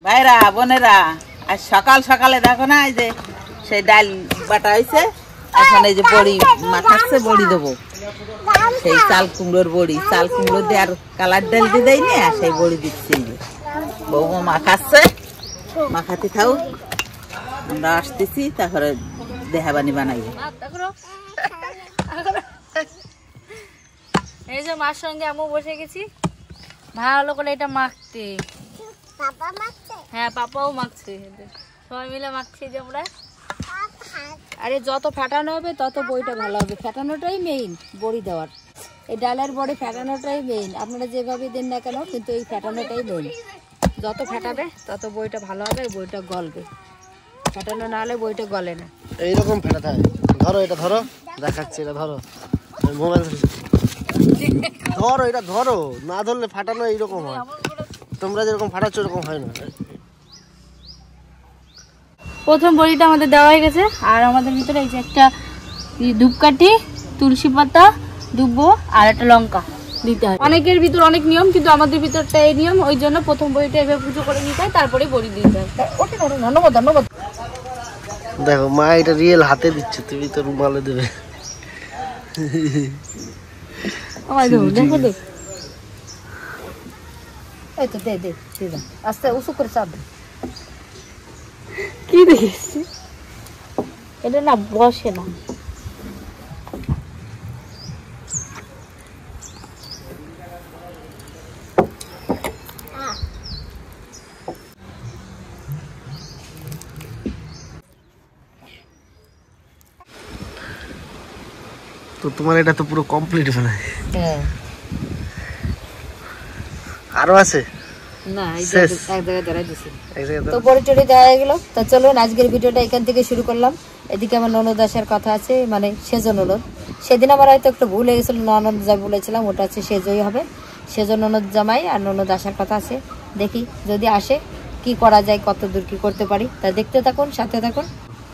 ভাইরা বোনেরা আজ সকাল সকালে দেখো না এই যে সেই ডাল বাটা হয়েছে, এখন এই যে বড়ি মাখাচ্ছে, বড়ি দেবো। সেই চাল কুমড়োর বড়ি, চাল কুমড়ো দিয়ে আর কালার ডাল দিয়ে দেয় না, সেই বড়ি দিচ্ছে। এই যে বৌমা মাখাচ্ছে, মাখাতে থাও, আমরা আসতেছি, তারপরে দেহাবানি বানাইবে। এই যে মার সঙ্গে আমি বসে গেছি ভালো করে এটা মাখতে। হ্যাঁ পাপাও মাখছে, সবাই মিলে মাখছি যে আমরা। আরে যত ফাটানো হবে তত বড়িটা ভালো হবে, ফাটানোটাই মেইন বড়ি দেওয়ার। এই ডালের বড়ি ফাটানোটাই মেইন, আপনারা যেভাবে দেন না কেন, কিন্তু এই ফাটানোটাই মেইন। যত ফাটাবে তত বড়িটা ভালো হবে, বড়িটা গলবে। ফাটানো না হলে বড়িটা গলে না। এইরকম ফাটাতে হয়। ধরো এটা, ধরো দেখাচ্ছি, এটা ধরো, মোবাইল ধরো, এটা ধরো, না ধরলে ফাটানো এইরকম হয়। তোমরা যেরকম ফাটাচ্ছ এরকম হয় না। প্রথম বড়িটা আমাদের দেওয়া হয়ে গেছে, আর আমাদের ভিতরে এই যে একটা ধূপকাঠি, তুলসী পাতা, দুব্বো আর একটা লঙ্কা দিতে হয়। অনেকের ভিতর অনেক নিয়ম, কিন্তু আমাদের ভিতরটা এই নিয়ম, ওই জন্য প্রথম বড়িটা এভাবে পুজো করে নিতে হয়, তারপরে বড়ি দিতে হয়। ওকে ধন্যবাদ ধন্যবাদ। দেখো মা এটা রিয়েল হাতে দিচ্ছে, তুমি তো রুমালে দেবে। দেখো দেখ, এই তো দে দে দে, আস্তে উঁচু করে চাপ দে। কি দেখেছি এটা না বসে না। তো তোমার এটা তো পুরো কমপ্লিট মানে। হ্যাঁ আরো আছে না, এক জায়গায় দাঁড়াই দিছি। তো বড়ি টড়ি দেওয়া হয়ে গেল। তো চলুন আজকের ভিডিওটা এখান থেকে শুরু করলাম। এদিকে আমার ননদ আসার কথা আছে, মানে সেজ ননদ। সেদিন আমার হয়তো একটু ভুল হয়ে গেছিল, ননদ যা বলেছিলাম ওটা হচ্ছে সেজই হবে। সেজ ননদ জামাই আর ননদ আসার কথা আছে। দেখি যদি আসে কি করা যায়, কত দূর কি করতে পারি, তা দেখতে থাকুন, সাথে থাকুন।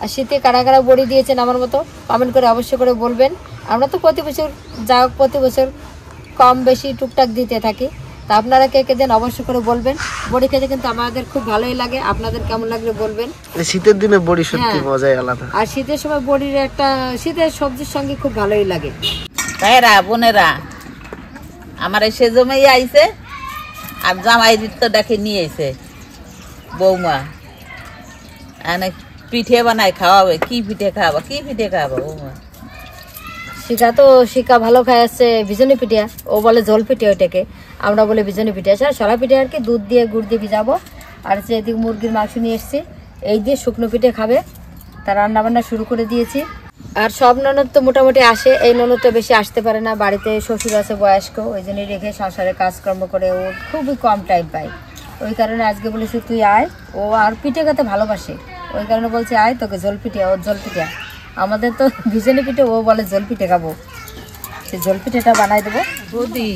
আর শীতে কারা কারা বড়ি দিয়েছেন আমার মতো কমেন্ট করে অবশ্যই করে বলবেন। আমরা তো প্রতি বছর যা হোক প্রতি বছর কম বেশি টুকটাক দিতে থাকি, তা আপনারা কে কে দেন অবশ্যই করে বলবেন। বড়ি খেতে কিন্তু আমাদের খুব ভালোই লাগে, আপনাদের কেমন লাগবে বলবেন। শীতের দিনে বড়ি সত্যি মজাই আলাদা, আর শীতের সময় বড়ির একটা শীতের সবজির সঙ্গে খুব ভালোই লাগে। ভাইরা বোনেরা আমার এই সেজমেই আইছে, আর জামাই তো ডাকে নিয়ে আইছে বৌমা, পিঠে বানাই খাওয়াবে। কি পিঠে খাওয়াবো, কি পিঠে খাওয়াবো বৌমা? শিকা ভালো খায় আসছে ভিজনি পিঠা, ও বলে জল পিঠে, ওইটাকে আমরা বলে ভিজনি পিঠা। সরা পিঠে আর কি, দুধ দিয়ে গুড় দিয়ে ভিজাবো। আর হচ্ছে এদিকে মুরগির মাংস নিয়ে এসছি, এই দিয়ে শুকনো পিঠে খাবে। তার রান্না বান্না শুরু করে দিয়েছি। আর সব ননদ তো মোটামুটি আসে, এই ননদ তো বেশি আসতে পারে না, বাড়িতে শ্বশুর আছে বয়স্ক, ওই জন্যই রেখে সংসারে কাজকর্ম করে ও খুবই কম টাইম পায়। ওই কারণে আজকে বলেছি তুই আয়, ও আর পিঠে খেতে ভালোবাসে, ওই কারণে বলছে আয় তোকে জল পিঠে, ওর জল পিঠা। আমাদের তো ভিজনি পিঠে, ও বলে জল পিঠে খাবো, সে জল পিঠেটা বানাই দেবো। বৌদি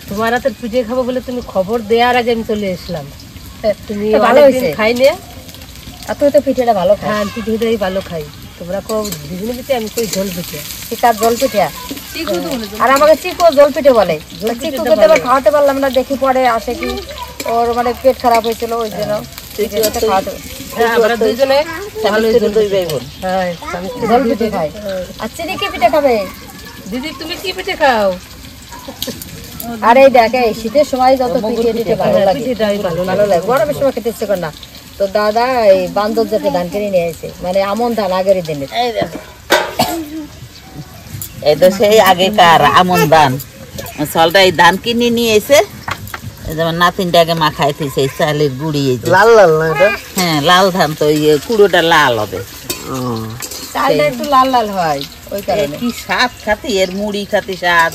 তোমার হাতের পিঠে খাবো বলে তুমি খবর দেওয়ার আগে আমি চলে এসলাম। তুমি ভালো হয়েছে খাই নে, আর তুই তো পিঠেটা ভালো খাই। হ্যাঁ পিঠেটাই ভালো খাই। তোমরা কো ভিজনি পিঠে, আমি কই জল পিঠে। শিকার জল পিঠা, আর আমাকে চিকো জল পিঠে বলে। চিকুকে তো এবার খাওয়াতে পারলাম না, দেখি পরে আসে কি, ওর মানে পেট খারাপ হয়েছিল, ওই জন্য খাওয়াতে। আমরা দুইজনে জল পিঠে খাই। আর চিনি কি পিঠে খাবে? দিদি তুমি কি পিঠে খাও? আর এই দেখ, এই শীতের সময় যত পিঠে টিঠে ভালো লাগে, ভালো লাগে, গরমের সময় খেতে ইচ্ছে করে না। তো দাদা এই বান্দর জাতের ধান কিনে নিয়ে এসে, মানে আমন ধান আগের দিনের। এই তো সেই আগেকার আমন ধান, চালটা এই ধান কিনে নিয়ে এসে যেমন নাতিনটাকে মাখাই থইছে চালের গুঁড়ি। লাল লাল না এটা? হ্যাঁ লাল ধান, তো কুড়োটা লাল হবে, চালটা একটু লাল লাল হয়, ওই কারণে। কি স্বাদ খাতি, এর মুড়ি খাতি স্বাদ,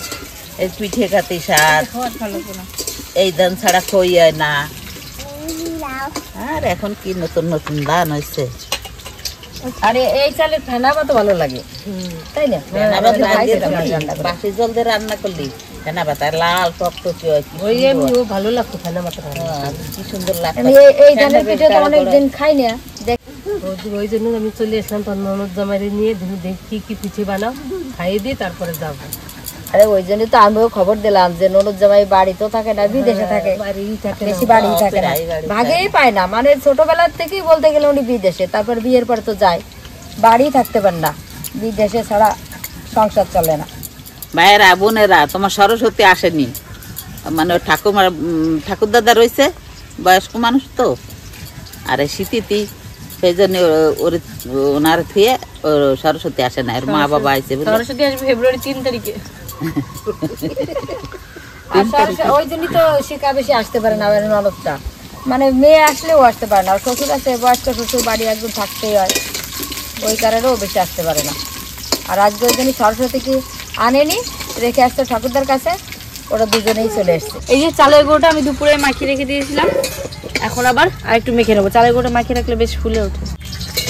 এর পিঠে খাতি স্বাদ, এই ধান ছাড়া খই হয় না। আর এখন কি নতুন নতুন ধান হয়েছে। আর এই চালের ফেনা ভাত ভালো লাগে, তাই না? বাসি জল দিয়ে রান্না করলি ফেনা ভাত লাল টকটকি হয়, ওই এমনিও ভালো লাগতো ফেনা মাথা, কি সুন্দর লাগতো। এই ধানের পিঠে তো অনেকদিন খাই না, ওই জন্য আমি চলে এসলাম তোর ননদ জামাই নিয়ে। দেখি কি পিঠে বানাও, খাইয়ে দিই তারপরে যাবো। আরে ওই জন্যই তো আমিও খবর দিলাম যে ননদ জামাই বাড়ি তো থাকে না, বিদেশে থাকে, বেশি বাড়ি থাকে না, ভাগেই পায় না। মানে ছোটবেলার থেকেই বলতে গেলে উনি বিদেশে, তারপর বিয়ের পরে তো যায়, বাড়ি থাকতে পারে না, বিদেশে ছাড়া সংসার চলে না। ভাইয়েরা বোনেরা, তোমার সরস্বতী আসেনি, মানে ঠাকুর দাদা রয়েছে, বয়স্ক মানুষ তো, আর শীতিতি, সেই জন্য ওনার থুয়ে সরস্বতী আসে না, এর মা বাবা আইছে। সরস্বতী আসবে ফেব্রুয়ারি 3 তারিখে। ওই জন্যই তো শিখা বেশি আসতে পারে না ননদটা, মানে মেয়ে আসলেও আসতে পারে না, শ্বশুর আছে, বয়স্ক শ্বশুর, বাড়ি একজন থাকতেই হয়, ওই কারণেও বেশি আসতে পারে না। আর আজকে ওই জন্য সরস্বতী কি আনেনি, রেখে আসতো ঠাকুরদার কাছে, ওরা দুজনেই চলে এসছে। এই যে চালের গুঁড়োটা আমি দুপুরে মাখিয়ে রেখে দিয়েছিলাম, এখন আবার আরেকটু মেখে নেবো। চালের গুঁড়োটা মাখিয়ে রাখলে বেশ ফুলে ওঠে।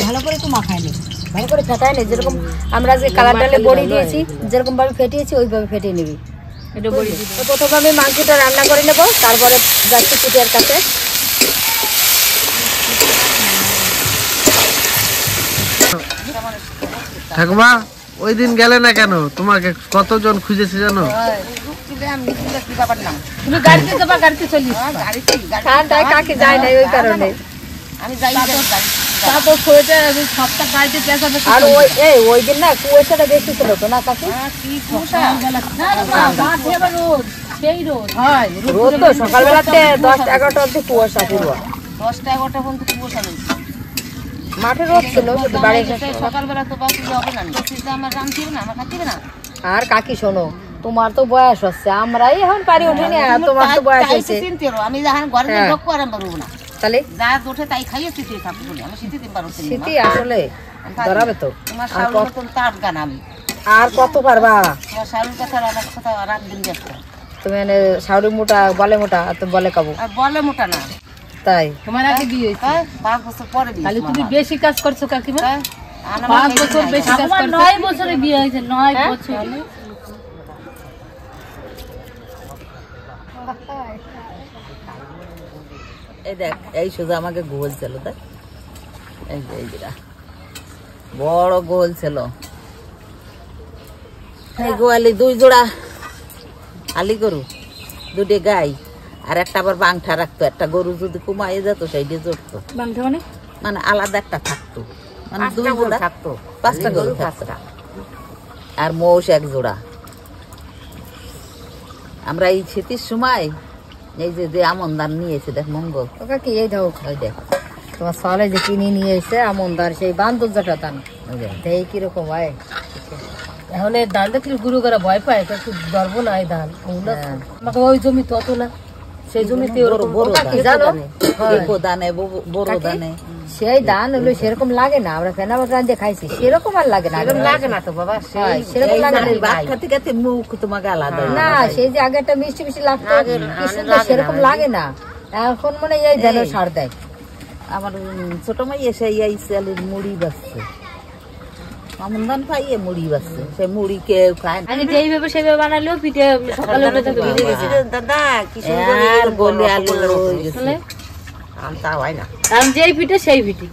ভালো করে তো মাখায় নি, ভালো করে ফেটায় নি, যেরকম আমরা যে কালার ডালে বড়ি দিয়েছি যেরকম ভাবে ফেটিয়েছি ওইভাবে ফেটিয়ে নিবি। এটা বড়ি তো প্রথমে আমি মাংসটা রান্না করে নেবো, তারপরে যাচ্ছি পিঠের কাছে। ঠাকুমা ওই দিন গেলে না কেন? তোমাকে কতজন খুঁজেছে জানো? তুমি গাড়িতে যাবা, গাড়িতে চলিস। ঠান্ডায় কাকে যায় না, ওই কারণে। তারপর খোঁজে আমি সবটা গাড়িতে পেঁচাবে। আর ওই দিন না কুয়াশাটা বেশি ছিল তো না কাকু? রোদ তো সকালবেলাতে 10-11টা অব্দি কুয়াশা পুরো, 10-11টা পর্যন্ত কুয়াশা নেই। মাঠে রোদ ছিল, বাড়ি সকালবেলা তো বাকি হবে না, আমার রাম দিবে না, আমার খাতিবে না। আর কাকি শোনো, তোমার তো বয়স হচ্ছে, আমরাই এখন পারি ওঠেনি, আর তোমার তো বয়স হয়েছে। আমি যখন ঘরে ঢোক করে পারবো না, তাহলে যা ওঠে তাই খাইয়ে শীতে থাকবো বলে আমি শীতে দিন পারবো। শীতই আসলে ধরাবে তো। তোমার শাড়ির মতন তার গান আমি আর কত পারবা? তোমার শাড়ির কথা রান্নার কথা রাত দিন ব্যস্ত। তুমি মানে শাড়ি মোটা বলে মোটা, আর তুমি বলে কাবো, আর বলে মোটা না। তাই তোমার আগে বিয়ে হয়েছে 5 বছর পরে বিয়ে। তাহলে তুমি বেশি কাজ করছো কাকিমা। 5 বছর বেশি কাজ করছো। 9 বছরে বিয়ে হয়েছে, 9 বছর। এই দেখ, এই সোজা আমাকে গোল ছিল, দেখ এই যে এইটা বড় গোল ছিল। এই গোয়ালি 2 জোড়া আলি গরু, 2টে গাই, আর একটা আবার বাংঠা রাখতো। একটা গরু যদি কমাইয়ে যেত সেইটা জড়তো, বাংঠা মানে আলাদা একটা থাকতো, মানে 2 জোড়া থাকতো, 5টা গরু থাকতো, আর মোষ 1 জোড়া। আমরা এই শীতের সময় এই যে আমন ধান নিয়েছে, দেখ মঙ্গল ওকে কি এই দাও, ওই দেখ তোমার সালে যে কিনে নিয়ে এসে আমনদার সেই বান্দরজাটা দান, এই কিরকম হয় এখন এই ধান দেখলে গুরু করে ভয় পায়, একটু গর্ব না এই ধান। আমাকে ওই জমি তত না, সেই জমিতে সেই ধান হলো সেরকম লাগে না, আমরা ফেনা রান্ধে খাইছি, সেরকম আর লাগে না। লাগে না তো বাবা, সেরকম লাগে মুখ তোমাকে আলাদা না, সেই যে আগে একটা মিষ্টি মিষ্টি লাগতো সেরকম লাগে না এখন, মানে এই ধান সার দেয়। আমার ছোট মাই এসে এই চালের মুড়ি বাঁচছে, আমন ধান খাইয়ে মুড়ি বাঁচছে, সে মুড়ি কেউ খায় না। যেইভাবে সেভাবে বানালেও পিঠে সকালে ভিজে গেছে দাদা, কি সুন্দর গলে আলু কারণ যেই পিঠে সেই পিঠে।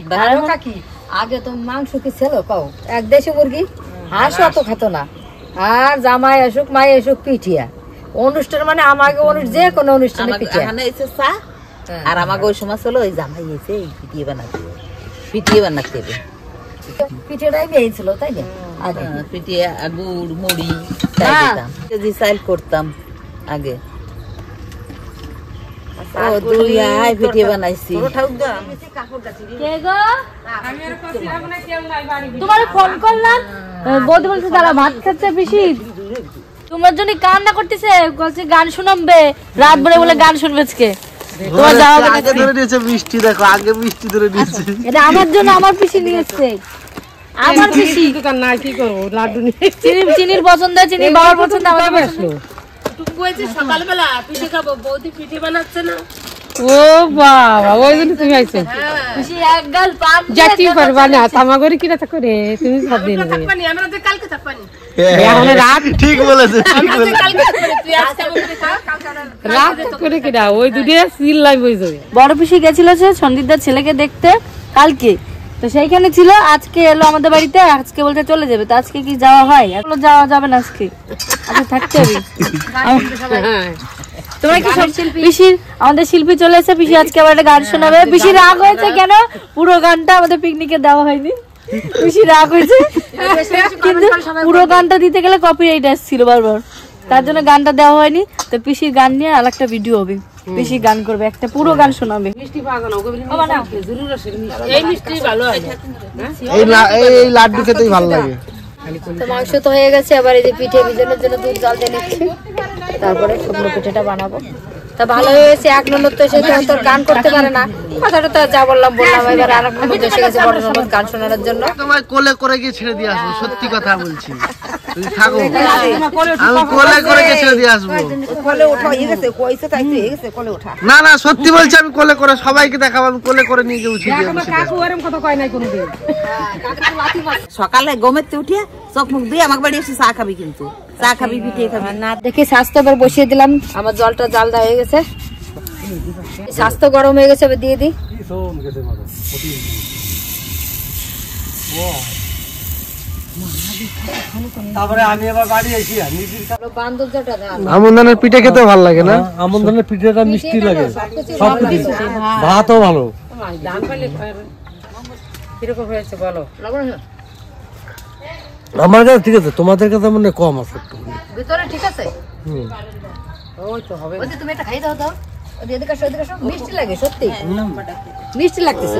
কাকি আগে তো মাংস কি ছিল কও, 1 দেশি মুরগি, হাঁস অত খেত না, আর জামাই আসুক মাই আসুক পিঠিয়া অনুষ্ঠান, মানে আমাকে যে কোনো অনুষ্ঠানে পিঠা চা। আর আমাকে ওই সময় ছিল ওই জামাই এসে এই পিঠিয়ে বানাতে হবে, পিঠেটাই বেয়েছিল তাই না, আগে পিঠিয়ে গুড় মুড়ি কেজি চাইল করতাম আগে। পিঠে বানাইছি। তোমার ফোন করলাম, বৌদি বলছে তারা ভাত খাচ্ছে পিসি, তোমার জন্য কান্না করতেছে, বলছে গান শুনাবে রাত ভরে, বলে গান শুনবে আজকে। তোমার যাওয়া আগে ধরে নিয়েছে মিষ্টি, দেখো আগে মিষ্টি ধরে নিয়েছে। এটা আমার জন্য আমার পিসি নিয়ে এসছে, আমার পিসি। না কি করবো, লাড্ডু নিয়ে চিনির পছন্দ, চিনি বাবার পছন্দ, আমার আসলো সকালবেলা পিঠে খাবো, বৌদি পিঠে বানাচ্ছে না। ও বাবা, ওই জন্য তুমি আইছো। পিসি এক গাল পাম জাতি পারবা না, তামাগরি কিনা তা করে তুমি সব দিন থাকবানি, আমরা যে কালকে থাকবানি, এখন রাত ঠিক বলেছে, ঠিক বলেছে, কালকে থাকবানি, তুই আজকে বলবি কালকে রাত করে কিনা, ওই দুটো সিল লাইভ হয়ে যাবে। বড় পিসি গেছিল সে সন্দীপদার ছেলেকে দেখতে কালকে, তো সেইখানে ছিল, আজকে এলো আমাদের বাড়িতে, আজকে বলতে চলে যাবে। তো আজকে কি যাওয়া হয়? এখনো যাওয়া যাবে না, আজকে থাকতে হবে। তোমার কি সব পিসির, আমাদের শিল্পী চলে এসে, পিসি আজকে আবার একটা গান শোনাবে। পিসি রাগ হয়েছে কেন? পুরো গানটা আমাদের পিকনিকে দেওয়া হয়নি, পিসি রাগ হয়েছে। কিন্তু পুরো গানটা দিতে গেলে কপিরাইট আসছিল বারবার, তার জন্য গানটা দেওয়া হয়নি। তো পিসির গান নিয়ে আরেকটা ভিডিও হবে, পিসি গান করবে, একটা পুরো গান শোনাবে। এই লাড্ডু খেতেই ভালো লাগে। তো মাংস তো হয়ে গেছে, আবার এই যে পিঠে ভিজানোর জন্য দুধ জাল দিয়ে নিচ্ছি, তারপরে শুকনো পিঠেটা বানাবো। তা ভালো হয়েছে। এক ননদ তো সে তো গান করতে পারে না, কথাটা তো যা বললাম। এবার আর এক ননদ এসে গেছে, বড় ননদ গান শোনানোর জন্য। তোমায় কোলে করে গিয়ে ছেড়ে দিয়ে আসবো, সত্যি কথা বলছি। তুমি থাকো, আমি কোলে করে গিয়ে ছেড়ে দিয়ে আসবো। না না, সত্যি বলছি, আমি কোলে করে সবাইকে দেখাবো, আমি কোলে করে নিয়ে গিয়ে উঠিয়ে দিয়ে সকালে গমেতে উঠিয়ে চোখ মুখ দিয়ে আমাকে বাড়ি এসে চা খাবি, কিন্তু চা খাবি, পিঠে খাবি না দেখে স্বাস্থ্য এবার বসিয়ে দিলাম। আমার জলটা জাল দেওয়া হয়ে গেছে, স্বাস্থ্য গরম হয়ে গেছে, এবার দিয়ে দিই। তারপরে আমি আবার বাড়ি এসি আমন ধানের পিঠে খেতে ভালো লাগে না? আমন ধানের পিঠেটা মিষ্টি লাগে, সবকিছু, ভাতও ভালো। কিরকম হয়েছে বলো? আমার কাছে ঠিক আছে, তোমাদের কাছে মনে কম আছে একটু। ভিতরে ঠিক আছে? ওই তো হবে। ওই যে তুমি এটা খাই দাও, দাও। ওই এদিকে আসো, এদিকে আসো। মিষ্টি লাগে সত্যি, মিষ্টি লাগতেছে।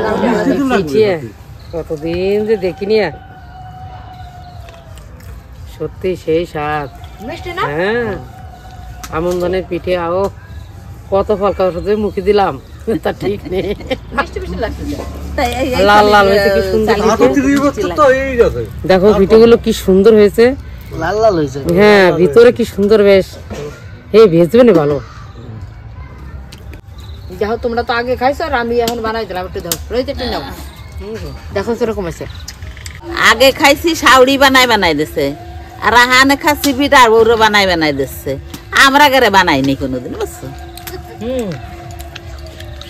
কতদিন যে দেখিনি, সত্যি সেই স্বাদ। মিষ্টি না? হ্যাঁ, আমন ধানের পিঠে, আও কত ফল খাওয়া মুখে দিলাম, তা ঠিক নেই। মিষ্টি মিষ্টি লাগতেছে। লাল লাল হয়েছে, কি সুন্দর। দেখো পিঠেগুলো কি সুন্দর হয়েছে, লাল লাল হয়েছে। হ্যাঁ, ভিতরে কি সুন্দর, বেশ। এই ভেজবে না ভালো। যাও, তোমরা তো আগে খাইছো, আর আমি এখন বানাই দিলাম। একটু দাও, রয়েছে একটু নাও। দেখো কিরকম আছে। আগে খাইছি সাউরি বানাই দিছে, আর আহানে খাচ্ছি পিঠা বউরে বানাই দিচ্ছে। আমরা ঘরে বানাইনি কোনোদিন, বুঝছো?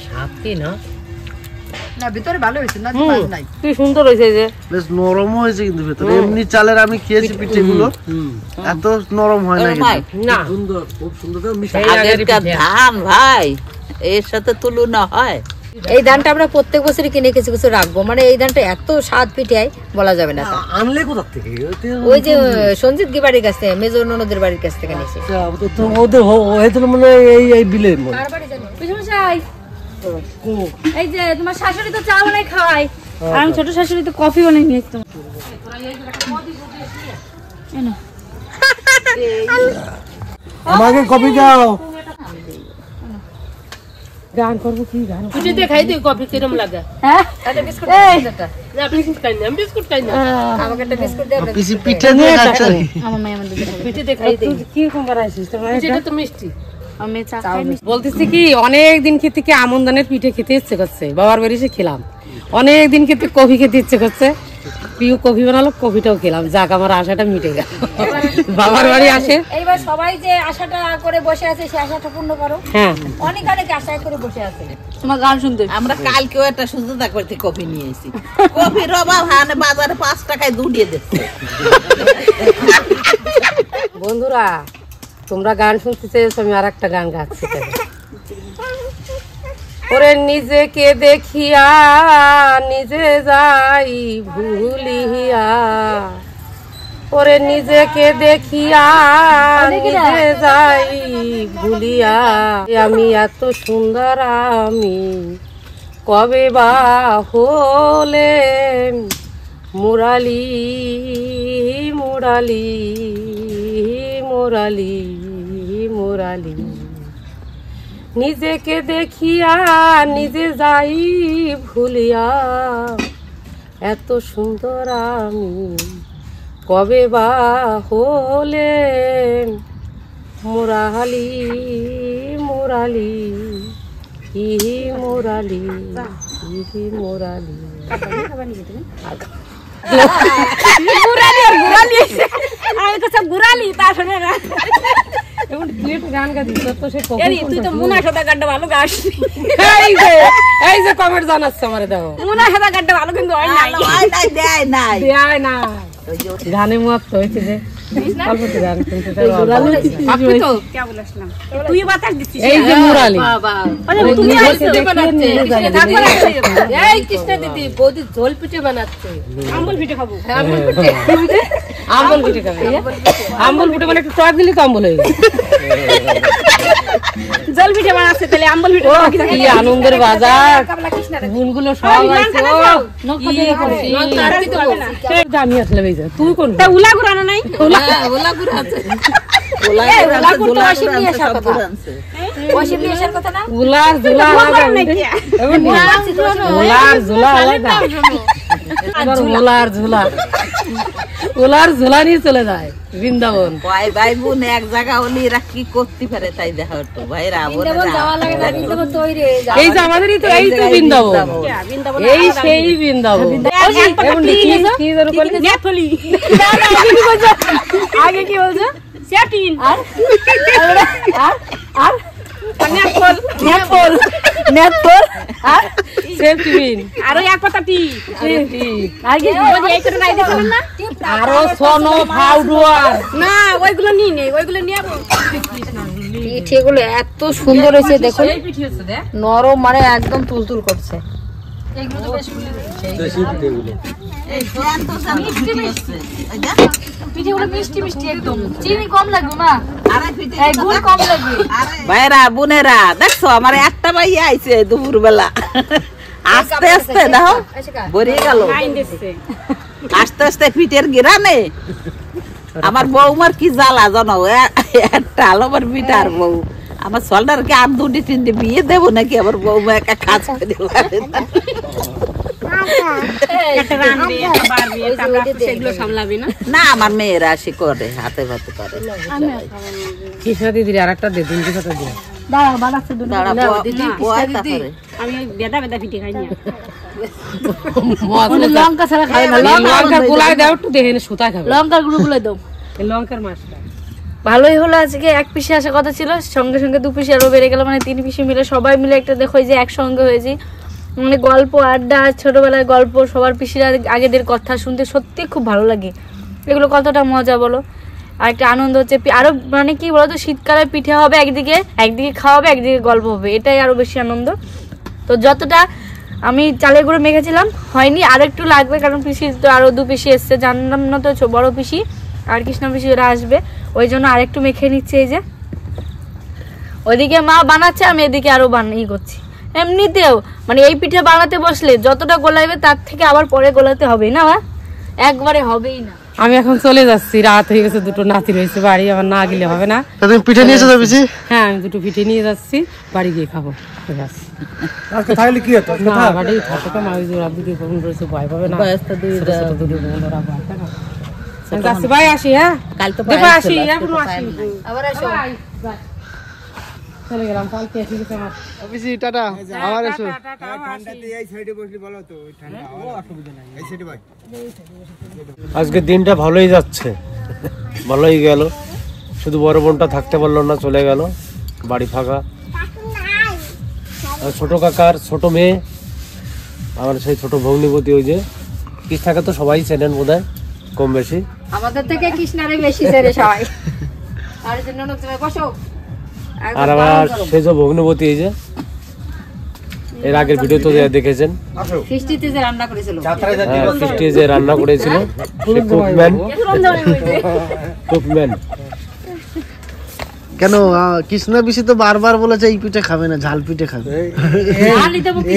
সাথী না, না ভিতরে ভালো হয়েছে না, নাই কি সুন্দর হয়েছে, যে বেশ নরম হয়েছে কিন্তু ভেতরে। এমনি চালের আমি খেয়েছি পিঠেগুলো, এত নরম হয় না কিন্তু। না, সুন্দর, খুব সুন্দর মিষ্টি। আগেরকার ধান ভাই, এর সাথে তুলনা হয়? এই ধানটা আমরা প্রত্যেক বছরই কিনে কিছু কিছু রাখবো, মানে এই ধানটা এত স্বাদ পিঠায় বলা যাবে না। আনলে কোথা থেকে? ওই যে সঞ্জিত কি বাড়ির কাছ থেকে, মেজর ননদের বাড়ির কাছ থেকে নিয়েছে। ওদের হয়তো মানে এই বিলে এই যে তোমার শাশুড়ি তো চা বানাই খাওয়াই, আর আমি ছোট শাশুড়ি তো কফি বানাই নিয়ে আসতাম। আমাকে কফি দাও। গান করবো কি গান? পিঠে দিয়ে খাই দিই, কফি কিরম লাগে? হ্যাঁ, বিস্কুট খাই না, বিস্কুট খাই না। আমাকে একটা বিস্কুট দে। পিসি পিঠে দিয়ে খাচ্ছে। আমার মায়ের মধ্যে পিঠে দিয়ে খাই দিই। কি রকম বানাইছিস তোমরা? এটা তো মিষ্টি। আমি চা খাই। বলতেছি কি, অনেক দিন খেতে কি আমন ধানের পিঠে খেতে ইচ্ছে করছে। বাবার বাড়ি এসে খেলাম, অনেক দিন খেতে কফি খেতে ইচ্ছে করছে। প্রিয় কফি বানালো, কফিটাও খেলাম। যাক, আমার আশাটা মিটে গেল। বাবার বাড়ি আসে, এইবার সবাই যে আশাটা করে বসে আছে, সেই আশাটা পূর্ণ করো। হ্যাঁ, অনেক অনেক আশা করে বসে আছে তোমার গান শুনতে। আমরা কালকেও একটা সুযোগটা করতে কফি নিয়ে এসেছি। কফির অভাব হানে বাজারে 5 টাকায় দুটিয়ে দিচ্ছে। বন্ধুরা, তোমরা গান শুনতে চেয়েছো, আমি আর একটা গান গাচ্ছি। ওরে নিজেকে দেখিয়া নিজে যাই ভুলিয়া, ওরে নিজেকে দেখিয়া নিজে যাই ভুলিয়া, আমি এত সুন্দর আমি কবে বা হলেন মুরালি মুরালি মুরালি মুরালি, নিজেকে দেখিয়া নিজে যাই ভুলিয়া, এত সুন্দর আমি কবে বা হলেন মুরালি মুরালি মুরালি মুরালি। গুড়ালি আর গুড়ালি আমি তো সব গুড়ালি তার সঙ্গে না এখন তুই একটা গান গা দিস তো সে কখন এরি তুই তো মুনা সাদা গাড্ডা ভালো গাস এই যে কমেন্ট জানাচ্ছে আমারে দেখো মুনা সাদা গাড্ডা ভালো কিন্তু হয় নাই দেয় নাই দেয় না গানে মুয়াত হইছে যে অল্প তো গান শুনতে চাই আপনি তো কি বলছিলাম তুই বাতাস দিছিস এই যে মুরালি বাবা আরে তুমি আইছো বানাচ্ছে এই কৃষ্ণ দিদি বৌদি ঝোল পিঠে বানাচ্ছে আম্বল পিঠে খাবো আম্বল পিঠে আম্বল পিঠে খাবে আম্বল পিঠে মানে একটু টক দিলে তো আম্বল হয়ে ঝোল পিঠে বানাচ্ছে তাহলে আম্বল পিঠে বাকি থাকে কি আনন্দের বাজার কাবলা কৃষ্ণ গুনগুলো সব আছে আমি আসলে বেজা তুই কোন তা উলা গুড়ানো নাই ওলা গুড় আছে উলা গুড় তো অসীম নিয়ে আসার কথা অসীম নিয়ে আসার কথা না উলার ঝুলা উলার ঝুলা আলাদা উলার ঝুলা উলার ঝুলা নিয়ে চলে যায় বৃন্দাবন ভাই ভাই বোন এক জায়গা হলে এরা কি করতে পারে তাই দেখা একটু ভাইরা যাওয়া লাগে না বৃন্দাবন তৈরি এই যে আমাদেরই তো এই তো বৃন্দাবন এই সেই বৃন্দাবন কি ধরো বলি নেথলি আগে কি বলছো সেটিন আর আর নেথল আর সেফটিন আরো এক পাতা টি আগে ওই এই করে নাই দেখলেন না আরো সোনো পাউডার না ওইগুলো নিয়ে নেই ওইগুলো নিয়ে পিঠেগুলো এত সুন্দর হয়েছে দেখো নরম মানে একদম তুলতুল করছে পিঠেগুলো মিষ্টি মিষ্টি একদম চিনি কম লাগবে মা এই গুড় কম লাগবে ভাইরা বোনেরা দেখছো আমার একটা ভাই আইছে দুপুর বেলা আস্তে আস্তে দেখো ভরে গেল আস্তে আস্তে পিঠের গিরানে আমার বৌমার কি জ্বালা জানো একটা আলোবার পিঠার বউ আমার সোল্ডারকে আর দুটি তিনটি বিয়ে দেবো নাকি আমার বৌমা একা কাজ করে না আমার মেয়েরা আসি করে হাতে ভাতে করে কৃষ্ণা দিদির আর একটা দে দিন কি কথা দিয়ে দাঁড়া বয় তারপরে আমি বেদা বেদা পিঠে খাই না লঙ্কা ছাড়া খাবে না লঙ্কার গোলায় দাও একটু দেখে সুতা খাবে লঙ্কার গুঁড়ো গুলো দাও এই লঙ্কার মাছটা ভালোই হলো আজকে এক পিসে আসার কথা ছিল সঙ্গে সঙ্গে দু পিসে আরো বেড়ে গেল মানে তিন পিসে মিলে সবাই মিলে একটা দেখো যে একসঙ্গে হয়েছি মানে গল্প আড্ডা ছোটবেলার গল্প সবার পিসিরা আগেদের কথা শুনতে সত্যি খুব ভালো লাগে এগুলো কতটা মজা বলো আর একটা আনন্দ হচ্ছে আরো মানে কি বলতো শীতকালে পিঠে হবে একদিকে খাওয়াবে একদিকে গল্প হবে এটাই আরো বেশি আনন্দ তো যতটা আমি চালের গুঁড়ো মেখেছিলাম হয়নি আর একটু লাগবে কারণ পিসি তো আরো দু পিসি এসছে জানলাম না তো বড় পিসি আর কৃষ্ণ পিসি ওরা আসবে ওই জন্য আরেকটু মেখে নিচ্ছে এই যে ওইদিকে মা বানাচ্ছে আমি এদিকে আরো করছি এমনিতেও মানে এই পিঠে বানাতে বসলে যতটা গোলাইবে তার থেকে আবার পরে গোলাতে হবে না একবারে হবেই না আমি এখন চলে যাচ্ছি রাত হয়ে গেছে দুটো নাতি রয়েছে বাড়ি আমার না গেলে হবে না তুমি পিঠে নিয়ে যাবে পিসি হ্যাঁ আমি দুটো পিঠে নিয়ে যাচ্ছি বাড়ি গিয়ে খাবো আজকে থাকলে কি হতো না বাড়ি থাকে তো মা ওই যে দুটো বোন রয়েছে ভয় পাবে না দুটো বোন ওরা ভয় পাবে না যাচ্ছি ভাই আসি হ্যাঁ কাল তো দেখো আসি এখনো আসি আবার আসো চলে গেলাম কালকে ঠিক আছে আমার পিসি টাটা আবার এসো আজকে দিনটা ভালোই যাচ্ছে ভালোই গেল শুধু বড় বোনটা থাকতে পারলো না চলে গেল বাড়ি ফাঁকা আর ছোট কাকার ছোট মেয়ে আমার সেই ছোট ভগ্নিপতি ওই যে কৃষ্ণাকে তো সবাই চেনেন বোধহয় কম বেশি আমাদের থেকে কৃষ্ণারে বেশি চেনে সবাই আর জন্য তুমি বসো আর আমার সেই যে ভগ্নিপতি এই যে এর আগের ভিডিও তো দেখেছেন ফিস্টিতে যে রান্না করেছিল ফিস্টি যে রান্না করেছিল সে কুকম্যান কেন কৃষ্ণ পিসি তো বারবার বলেছে এই পিঠে খাবে না ঝাল পিঠে খাবে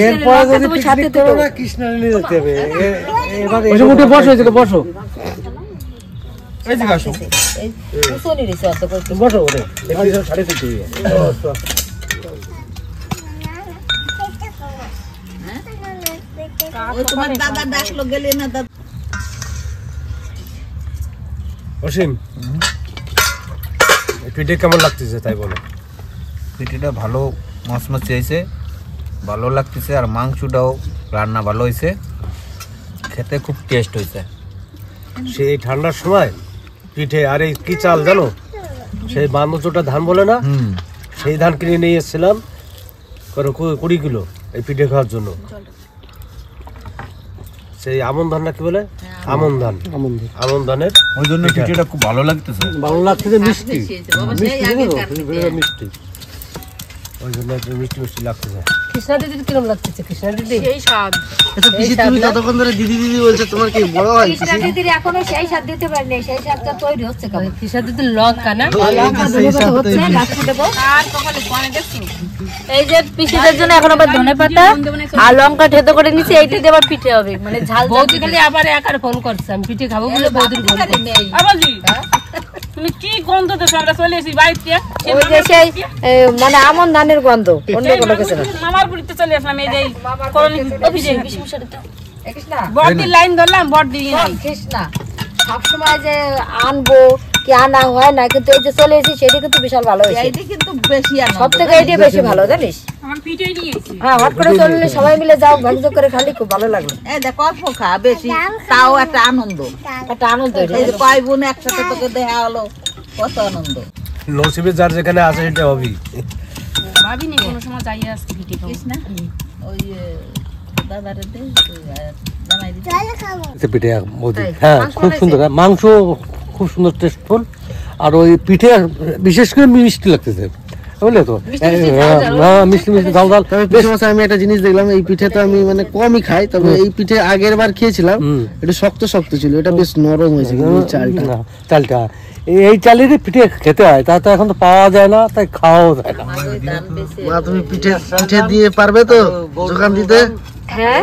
এরপরে যদি পিকনিক করো না কৃষ্ণ নিয়ে যেতে হবে এবারে উঠে বসো এদিকে বসো এদিকে আসো কুসনি রেছে অত করে বসো ওরে এবারে সাড়ে তিনটে ওই তোমার দাদা ডাকলো গেলে না দাদা অসীম পিঠে কেমন লাগতেছে তাই বলো পিঠেটা ভালো মচমচে হয়েছে ভালো লাগতেছে আর মাংসটাও রান্না ভালো হয়েছে খেতে খুব টেস্ট হয়েছে সেই ঠান্ডার সময় পিঠে আর এই কি চাল জানো, সেই বান্দচোটা ধান বলে না, সেই ধান কিনে নিয়ে এসেছিলাম 20 কিলো এই পিঠে খাওয়ার জন্য। সেই আমন ধান না কি বলে, আমন ধানের ওই জন্য পিঠেটা খুব ভালো লাগতেছে। ভালো লাগছে যে মিষ্টি মিষ্টি, ওই জন্য একটু মিষ্টি মিষ্টি লাগতেছে। কৃষ্ণা দিদির কিরম লাগতেছে? কৃষ্ণা দিদি সেই স্বাদ। আচ্ছা পিসি, তুমি ততক্ষণ ধরে দিদি দিদি বলছো, তোমার কি বড় হয় পিসি? কৃষ্ণা দিদির এখনো সেই স্বাদ দিতে পারেনি, সেই স্বাদটা তৈরি হচ্ছে কেমন। কৃষ্ণা দিদির লঙ্কা না, এই যে পিসিদের জন্য এখন আবার ধনেপাতা আর লঙ্কা থেতো করে নিচে, এইটা দিয়ে আবার পিঠে হবে, মানে ঝাল। বৌদি খালি আবার একার ফোন করছে, আমি পিঠে খাবো বলে বৌদির ফোন করছে। তুমি কি গন্ধ দেছো? আমরা চলে এসেছি বাড়িতে, ওই যে সেই মানে আমন ধানের গন্ধ, অন্য কোনো কিছু না। মামার বাড়িতে চলে আসলাম। এই যে করনি অফিসে কৃষ্ণা বড়দির লাইন ধরলাম, বড়দিন কৃষ্ণা সবসময় যে আনবো কি আনা হয় না, কিন্তু এই যে চলে এসেছি সেটা কিন্তু বিশাল ভালো হয়েছে। এইটা কিন্তু বেশি আনন্দ। সব থেকে এইটাই বেশি ভালো জানিস। আমার পিঠেই নিয়েছি। হ্যাঁ, হট করে চললে সবাই মিলে যাও, ভাগযোগ করে খালি খুব ভালো লাগলো। এই দেখ অল্প খা, বেশি তাও একটা আনন্দ, একটা আনন্দ। এই যে কয় বোন একসাথে তোকে দেখা হলো, কত আনন্দ। নসিবে যার যেখানে আছে সেটা হবেই। ভাবিনি কোনো সময় যাই আসতে পিঠে খাবো। কৃষ্ণা ওই দাদারে দে, জানাই দিচ্ছি। পিঠে হ্যাঁ খুব সুন্দর, মাংস খুব সুন্দর টেস্টফুল, আর ওই পিঠে বিশেষ করে মিষ্টি লাগতেছে, বুঝলে তো, মিষ্টি মিষ্টি ঝাল ঝাল। তবে পিসি মশাই, আমি একটা জিনিস দেখলাম, এই পিঠে তো আমি মানে কমই খাই, তবে এই পিঠে আগের বার খেয়েছিলাম, এটা শক্ত শক্ত ছিল, এটা বেশ নরম হয়েছে কিন্তু চালটা এই চালেরই পিঠে খেতে হয়, তা তো এখন তো পাওয়া যায় না, তাই খাওয়াও যায় না। মা তুমি পিঠে পিঠে দিয়ে পারবে তো যোগান দিতে? হ্যাঁ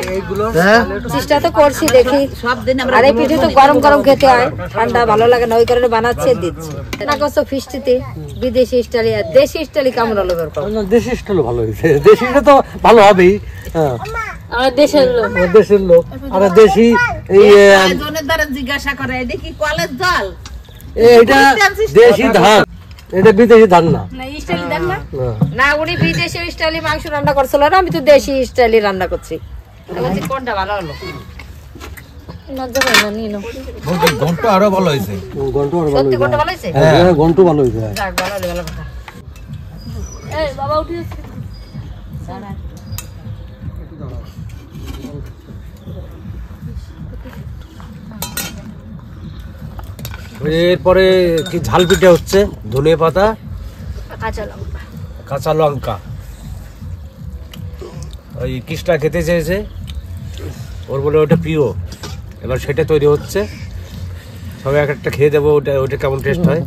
হ্যাঁ, চেষ্টা তো করছি, দেখি। সব দিন আমরা আর এই পিঠে তো গরম গরম খেতে হয়, ঠান্ডা ভালো লাগে না, ওই কারণে বানাচ্ছে দিচ্ছি না। করছো ফিস্টিতে বিদেশি স্টাইল আর দেশি স্টাইল কেমন হলো? দেশি স্টাইল ভালো হয়েছে, দেশিটা তো ভালো হবেই। হ্যাঁ, আমার দেশের লোক, দেশের লোক। আর দেশি এই জনের দ্বারা জিজ্ঞাসা করে এটা কি কলেজ জল? এইটা দেশি ধান, এটা বিদেশি ধান না। স্টাইল দেখ না। না, উনি বিদেশি স্টাইলে মাংস রান্না করছিল না, আমি তো দেশি স্টাইলে রান্না করছি। কোনটা ভালো হলো? ঘন্টা আরো ভালো হয়েছে। সত্যি কোনটা ভালো হয়েছে? হ্যাঁ, ঘন্টু ভালো হয়েছে। যাক, ভালো হলো, ভালো কথা। এই বাবা উঠে যাচ্ছে। এরপরে কি ঝাল পিঠে হচ্ছে, ধনে পাতা, কাঁচা লঙ্কা। ওই কৃষ্ণা খেতে চেয়েছে, ওর বলে ওটা প্রিয়, এবার সেটা তৈরি হচ্ছে, সবাই এক একটা খেয়ে দেবো। ওটা কেমন টেস্ট হয়।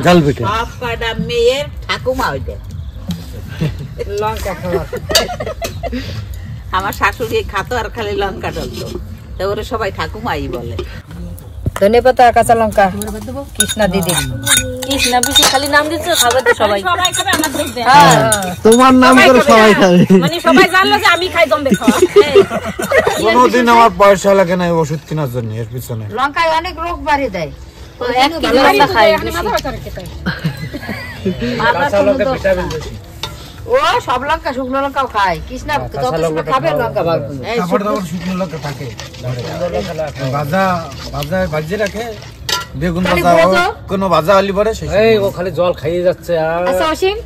ঝাল পিঠে সব কয়টা মেয়ের ঠাকুমা ওইটা লঙ্কা খাওয়া। আমার শাশুড়ি খাতো আর খালি লঙ্কা ডলতো, তো ওরা সবাই ঠাকুমাই বলে। ধনেপাতা আর কাঁচা লঙ্কা কৃষ্ণা দিদি। কৃষ্ণা পিঠে খালি নাম দিচ্ছে, খাবে তো সবাই। সবাই খাবে, আমার দেখবে। তোমার নাম করে সবাই খাবে, মানে সবাই জানলো যে আমি খাই জমবে খাওয়া। কোনোদিন আমার পয়সা লাগে না ওষুধ কেনার জন্য, এর পিছনে। লঙ্কায় অনেক রোগ বাড়িয়ে দেয়। এক কিলো লঙ্কা খাই, মাথা ব্যথা খেতে। ও সব লঙ্কা, শুকনো লঙ্কাও খায়। কৃষ্ণা যত সময় খাবে লঙ্কা ভাগবে। তারপরে আবার শুকনো লঙ্কা থাকে, ভাজা ভাজা ভাজিয়ে রাখে, বেগুন ভাজা, কোনো ভাজা আলি পরে এই ও খালি জল খাইয়ে যাচ্ছে। আর আচ্ছা অসীম,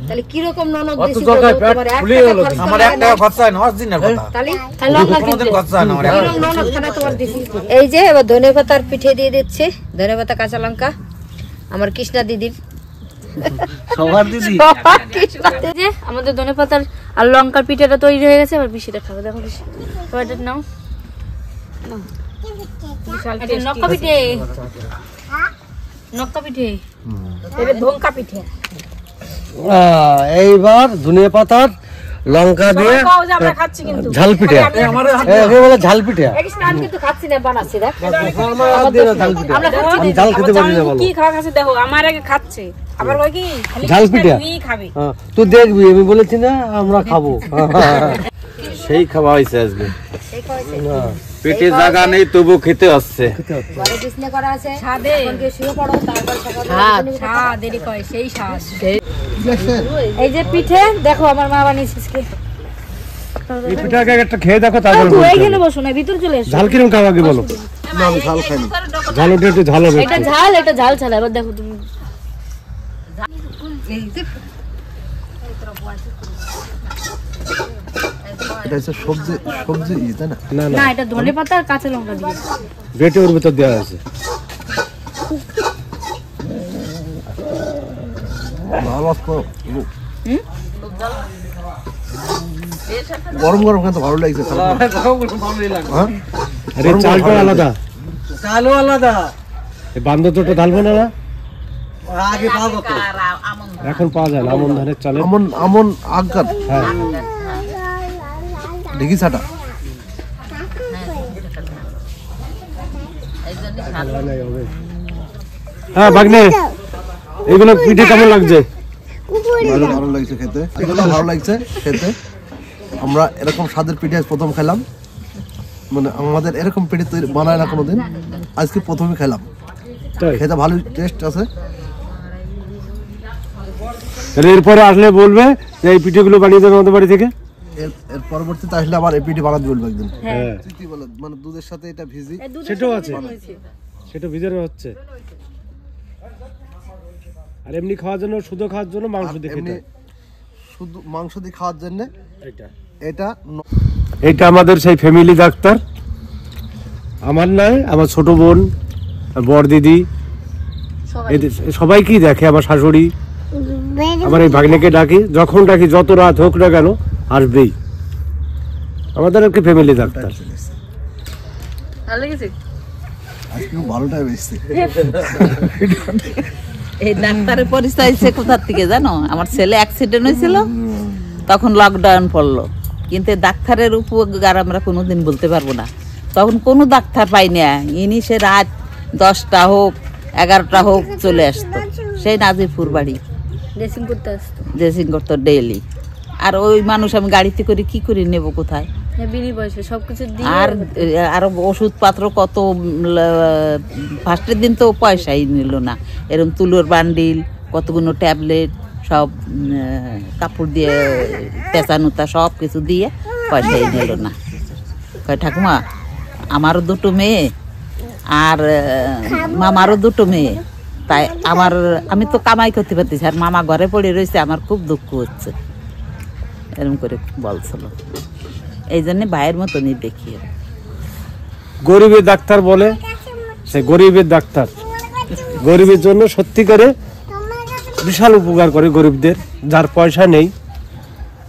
তাহলে কি রকম ননদ অত দিছি? দরকার, পেট ফুলিয়ে গেল। আমার 1 টাকা খরচা হয় না, 10 দিনের কথা, তাহলে লঙ্কা কোনোদিন খরচা হয় না আমার। কিরকম ননদ খানা তোমার দিছি? এই যে এবার ধনেপাতার পিঠে দিয়ে দিচ্ছে, ধনেপাতা কাঁচা লঙ্কা আমার কৃষ্ণা দিদির। সবার দিদি যে আমাদের ধনেপাতার আর লঙ্কার পিঠাটা তৈরি হয়ে গেছে, এবার পিসিটা খাবে। দেখো পিসি, ওটা নাও। নক্কা পিঠে, নক্কা পিঠে, এটা ধনকা পিঠে। এইবার ধনে পাতার লঙ্কা দিয়ে আমরা খাচ্ছি কিন্তু ঝাল পিঠে, বলে ঝাল পিঠে। আমি কিন্তু খাচ্ছি না, বানাচ্ছি দেখ। আমি ঝাল খেতে পারি না, বলো কি খাওয়া খাচ্ছে দেখো, আমার আগে খাচ্ছে, আবার কই কি খালি ঝাল পিঠে খাবে। তুই দেখবি, আমি বলেছি না আমরা খাবো। সেই খাওয়া হয়েছে আজকে, পেটে জায়গা নেই তবু খেতে আসছে। ঘরে বিছনা করা আছে, ছাদে এখন গিয়ে শুয়ে পড়ো, তারপর স্বাদ দেরি কয়, সেই স্বাদ। এই যে পিঠে দেখো আমার মা বানিয়েছে আজকে। এই পিঠাকে একটা খেয়ে দেখো, তারপর এইখানে বসো না, ভিতর চলে এসো। ঝাল কিরকম খাওয়া আগে বলো। না আমি ঝাল খাইনি। ঝালটা একটু ঝাল হবে। এটা ঝাল, এটা ঝাল ছাড়া। এবার দেখো তুমি এটা হচ্ছে সবজি সবজি তাই না? না না, এটা ধনে পাতা আর কাঁচা লঙ্কা দিয়ে বেটে ওর ভিতর দেওয়া আছে। গরম গরম কিন্তু ভালো লাগছে। হ্যাঁ? আরে চালটা আলাদা, চালও আলাদা। এই বান্দরটা ঢালবে না? আগে পাওয়া যেত, এখন পাওয়া যায় না। আমন ধানের চালে আমন আমন আগার হ্যাঁ ঢেকি ছাটা। হ্যাঁ ভাগ্নে, এগুলো পিঠে কেমন লাগছে? ভালো ভালো লাগছে খেতে, এগুলো ভালো লাগছে খেতে। আমরা এরকম স্বাদের পিঠে আজ প্রথম খেলাম, মানে আমাদের এরকম পিঠে তৈরি বানায় না কোনোদিন, আজকে প্রথমে খেলাম। তাই? খেতে ভালো টেস্ট আছে। তাহলে এরপরে আসলে বলবে যে এই পিঠেগুলো বানিয়ে দেবে আমাদের বাড়ি থেকে। এর পরবর্তীতে আসলে আবার এই পিঠে বানাতে বলবো একদিন। হ্যাঁ কি বলে, মানে দুধের সাথে এটা ভিজি, সেটাও আছে, সেটা ভিজানো হচ্ছে। আর এমনি খাওয়ার জন্য, শুধু খাওয়ার জন্য মাংস দিয়ে এমনি খেতে। শুধু মাংস দিয়ে খাওয়ার জন্য এটা এইটা আমাদের সেই ফ্যামিলি ডাক্তার, আমার নয়, আমার ছোট বোন, বড় দিদি, এদের সবাইকেই দেখে। আমার শাশুড়ি, আমার এই ভাগ্নেকে ডাকি, যখন ডাকি যত রাত হোক না কেন আসবেই। আমাদের আর কি ফ্যামিলি ডাক্তার। ভালো লেগেছে। আজকে ভালোটাই বেশি। এই ডাক্তারের পরিচয় হয়েছে কোথার থেকে জানো? আমার ছেলে অ্যাক্সিডেন্ট হয়েছিল, তখন লকডাউন পড়লো, কিন্তু ডাক্তারের উপকার আমরা কোনোদিন বলতে পারবো না। তখন কোনো ডাক্তার পাই না, ইনি সে রাত 10টা হোক 11টা হোক চলে আসতো, সেই নাজিরপুর বাড়ি ড্রেসিং করতে আসতো, ড্রেসিং করতো ডেইলি। আর ওই মানুষ আমি গাড়িতে করে কি করে নেব কোথায়? বিনি বয়সে সবকিছু দিয়ে। আর আরো ওষুধপত্র কত, ফার্স্টের দিন তো পয়সাই নিল না, এরকম তুলোর বান্ডিল, কতগুলো ট্যাবলেট, সব কাপড় দিয়ে পেঁচানুতা সব কিছু দিয়ে পয়সাই নিল না। কয় ঠাকুমা আমারও দুটো মেয়ে আর মামারও দুটো মেয়ে, তাই আমি তো কামাই করতে পারতেছি, আর মামা ঘরে পড়ে রয়েছে, আমার খুব দুঃখ হচ্ছে, এরকম করে বলছিল। এই জন্য ভাইয়ের মতনই দেখি। গরিবের ডাক্তার বলে, সে গরিবের ডাক্তার, গরিবের জন্য সত্যিকারে বিশাল উপকার করে। গরিবদের, যার পয়সা নেই,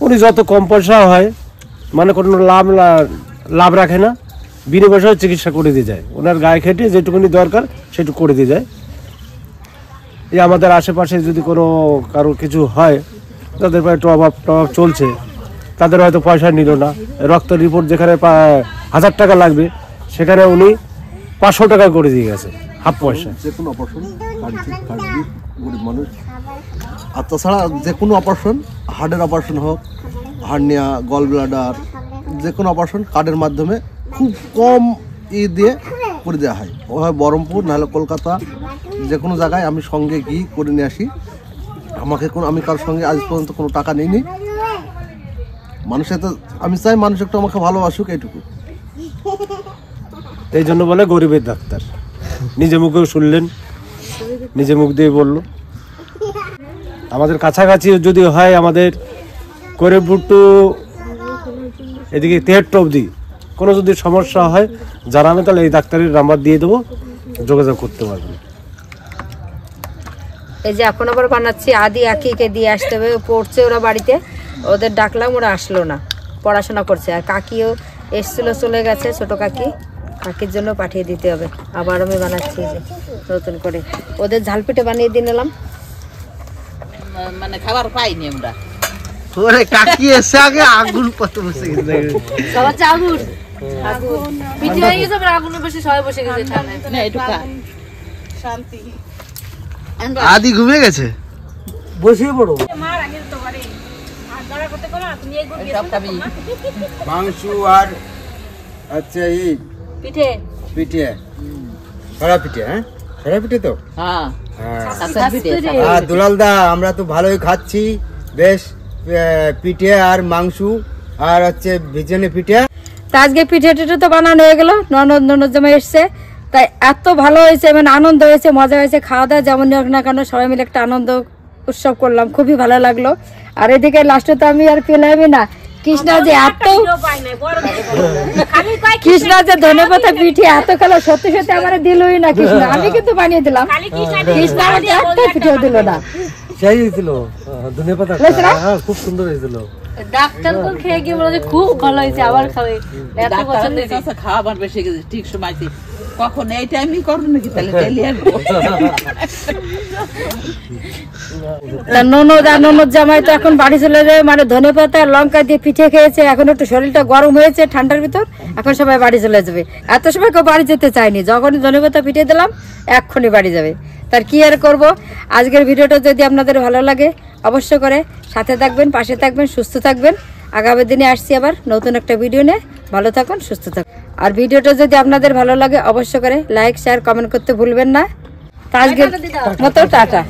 উনি যত কম পয়সা হয়, মানে কোনো লাভ রাখে না, বিনা পয়সায় চিকিৎসা করে দিয়ে যায়। ওনার গায়ে খেটে যেটুকুনি দরকার সেটুকু করে দিয়ে যায়। এই আমাদের আশেপাশে যদি কোনো কারো কিছু হয়, যাদের পায়ে একটু অভাব চলছে, তাদের হয়তো পয়সা নিল না, রক্ত রিপোর্ট যেখানে 1000 টাকা লাগবে সেখানে উনি 500 টাকা করে দিয়ে গেছে, হাফ পয়সা। যে কোনো অপারেশন গরিব মানুষ, আর তাছাড়া যে কোনো অপারেশন, হার্টের অপারেশন হোক, হার্নিয়া, গল ব্লাডার, যে কোনো অপারেশন কার্ডের মাধ্যমে খুব কম দিয়ে করে দেওয়া হয়। ও হয় বহরমপুর, নাহলে কলকাতা, যে কোনো জায়গায় আমি সঙ্গে গিয়ে করে নিয়ে আসি। আমি কারোর সঙ্গে আজ পর্যন্ত কোনো টাকা নিইনি। মানুষের তো আমি চাই মানুষ একটু আমাকে ভালোবাসুক, এইটুকু। এই জন্য বলে গরিবের ডাক্তার। নিজে মুখেও শুনলেন, নিজে মুখ দিয়ে বললো। আমাদের কাছাকাছি যদি হয়, আমাদের করিমপুর টু এদিকে 73 অবধি কোনো যদি সমস্যা হয় জানাবে, তাহলে এই ডাক্তারের নাম্বার দিয়ে দেবো, যোগাযোগ করতে পারবেন। এই যে এখন আবার বানাচ্ছি, আদি আকিকে দিয়ে আসতে হবে, পড়ছে ওরা বাড়িতে, ওদের ডাকলাম, ওরা আসলো না, পড়াশোনা করছে। আর কাকিও এসছিল, চলে গেছে, ছোট কাকির জন্য পাঠিয়ে দিতে হবে। আবার আমি বানাচ্ছি যে নতুন করে, ওদের ঝাল পিঠে বানিয়ে দিয়ে নিলাম। মানে খাবার পাইনি আমরা। ওরে কাকি এসে আগে আগুন কত বসে গেছে, সবার চা আগুন পিঠে হয়ে গেছে, আগুনে বসে সবাই বসে গেছে ঠান্ডায়। না একটু শান্তি। আদি ঘুমিয়ে গেছে, বসিয়ে পড়ো। মাংস আর আচ্ছা এই পিঠে পিঠে, সরা পিঠে। হ্যাঁ সরা পিঠে তো। হ্যাঁ আর দুলালদা আমরা তো ভালোই খাচ্ছি, বেশ পিঠে আর মাংস আর হচ্ছে ভিজনে পিঠে। তা আজকে পিঠে টিঠে তো বানানো হয়ে গেল, ননদ জামাই এসছে, তাই এত ভালো হয়েছে, মানে আনন্দ হয়েছে, মজা হয়েছে, খাওয়া দাওয়া যেমন হোক না কেন সবাই মিলে একটা আনন্দ উৎসব করলাম, খুবই ভালো লাগলো। আর এদিকে লাস্টে তো আমি আর পেলামই না, কৃষ্ণা যে এত কৃষ্ণা যে ধনেপাতা পিঠে এত খেলো, সত্যি সত্যি আমার দিলই না কৃষ্ণ, আমি কিন্তু বানিয়ে দিলাম, কৃষ্ণ আমাকে একটা পিঠেও দিল না। সেই হয়েছিল ধনেপাতা, হ্যাঁ খুব সুন্দর হয়েছিল। ডাক্তার তো খেয়ে গিয়ে বলে খুব ভালো হয়েছে, আবার খাবে, এত পছন্দ হয়েছে। খাওয়াবার বেশি গেছে ঠিক সময়তে, কখন এই টাইমই করো নাকি তাহলে ডেলি আসবো। ননদ আর ননদ জামাই তো এখন বাড়ি চলে যাবে, মানে ধনেপাতা আর লঙ্কা দিয়ে পিঠে খেয়েছে, এখন একটু শরীরটা গরম হয়েছে ঠান্ডার ভিতর, এখন সবাই বাড়ি চলে যাবে। এত সময় কেউ বাড়ি যেতে চায়নি, যখনই ধনেপাতা পিঠে দিলাম এক্ষুনি বাড়ি যাবে। তার কি আর করবো। আজকের ভিডিওটা যদি আপনাদের ভালো লাগে অবশ্য করে সাথে থাকবেন, পাশে থাকবেন, সুস্থ থাকবেন। আগামী দিনে আসছি আবার নতুন একটা ভিডিও নিয়ে। ভালো থাকুন, সুস্থ থাকুন। আর ভিডিওটা যদি আপনাদের ভালো লাগে অবশ্য করে লাইক, শেয়ার, কমেন্ট করতে ভুলবেন না। আজকের মতো টাটা।